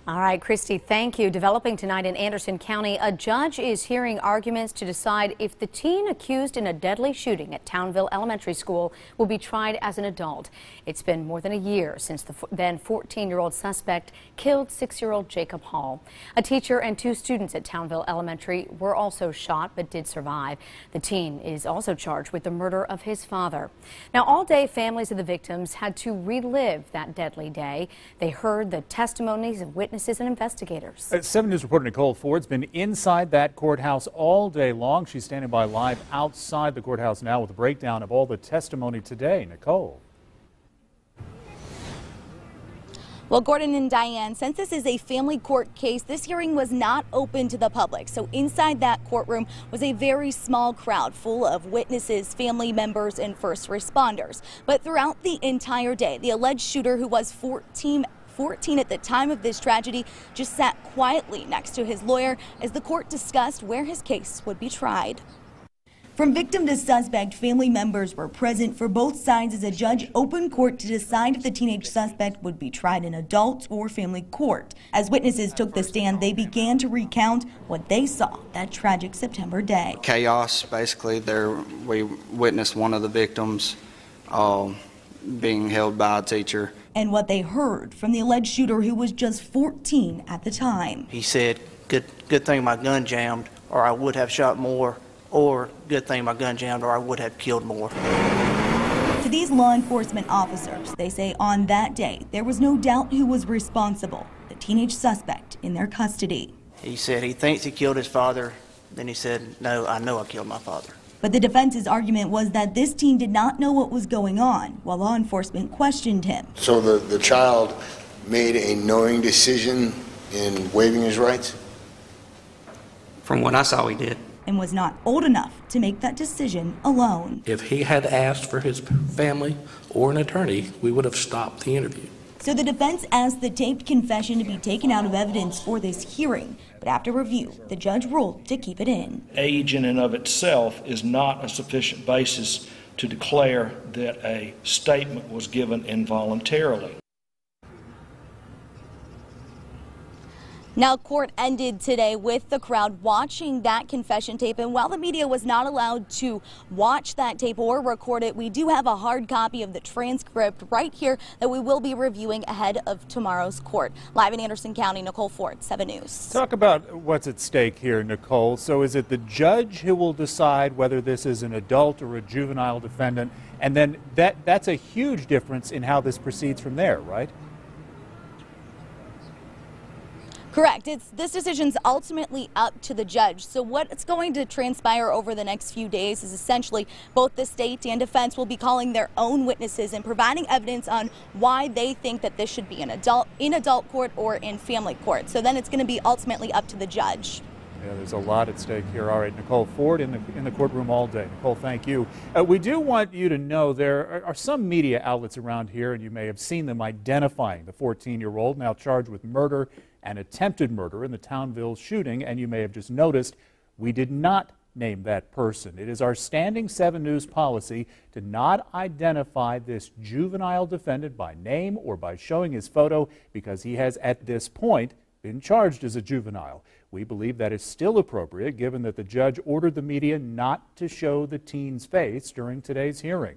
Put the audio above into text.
All right, Christy, thank you. Developing tonight in Anderson County, a judge is hearing arguments to decide if the teen accused in a deadly shooting at Townville Elementary School will be tried as an adult. It's been more than a year since the then 14-year-old suspect killed 6-year-old Jacob Hall. A teacher and 2 students at Townville Elementary were also shot but did survive. The teen is also charged with the murder of his father. Now, all day, families of the victims had to relive that deadly day. They heard the testimonies of witnesses and investigators. 7 News reporter Nicole Ford's been inside that courthouse all day long. She's standing by live outside the courthouse now with a breakdown of all the testimony today. Nicole. Well, Gordon and Diane, since this is a family court case, this hearing was not open to the public. So inside that courtroom was a very small crowd full of witnesses, family members, and first responders. But throughout the entire day, the alleged shooter, who was 14 at the time of this tragedy, just sat quietly next to his lawyer as the court discussed where his case would be tried. From victim to suspect, family members were present for both sides as a judge opened court to decide if the teenage suspect would be tried in adult or family court. As witnesses took the stand, they began to recount what they saw that tragic September day. Chaos, basically. We witnessed one of the victims being held by a teacher. And what they heard from the alleged shooter, who was just 14 at the time. He said, good thing my gun jammed, or I would have shot more, or good thing my gun jammed, or I would have killed more. To these law enforcement officers, they say on that day, there was no doubt who was responsible, the teenage suspect in their custody. He said he thinks he killed his father. Then he said, no, I know I killed my father. But the defense's argument was that this teen did not know what was going on while law enforcement questioned him. So the child made a knowing decision in waiving his rights? From what I saw, he did. And was not old enough to make that decision alone. If he had asked for his family or an attorney, we would have stopped the interview. So the defense asked the taped confession to be taken out of evidence for this hearing, but after review, the judge ruled to keep it in. Age in and of itself is not a sufficient basis to declare that a statement was given involuntarily. Now, court ended today with the crowd watching that confession tape, and while the media was not allowed to watch that tape or record it, we do have a hard copy of the transcript right here that we will be reviewing ahead of tomorrow's court. Live in Anderson County, Nicole Ford, 7 News. Talk about what's at stake here, Nicole. So is it the judge who will decide whether this is an adult or a juvenile defendant? And then that's a huge difference in how this proceeds from there, right? Correct. This decision's ultimately up to the judge. So what's going to transpire over the next few days is essentially both the state and defense will be calling their own witnesses and providing evidence on why they think that this should be in adult court or in family court. So then it's going to be ultimately up to the judge. Yeah, there's a lot at stake here. All right, Nicole Ford in the courtroom all day. Nicole, thank you. We do want you to know there are some media outlets around here, and you may have seen them identifying the 14-year-old now charged with murder and attempted murder in the Townville shooting, and you may have just noticed we did not name that person. It is our standing 7 News policy to not identify this juvenile defendant by name or by showing his photo because he has at this point been charged as a juvenile. We believe that is still appropriate given that the judge ordered the media not to show the teen's face during today's hearing.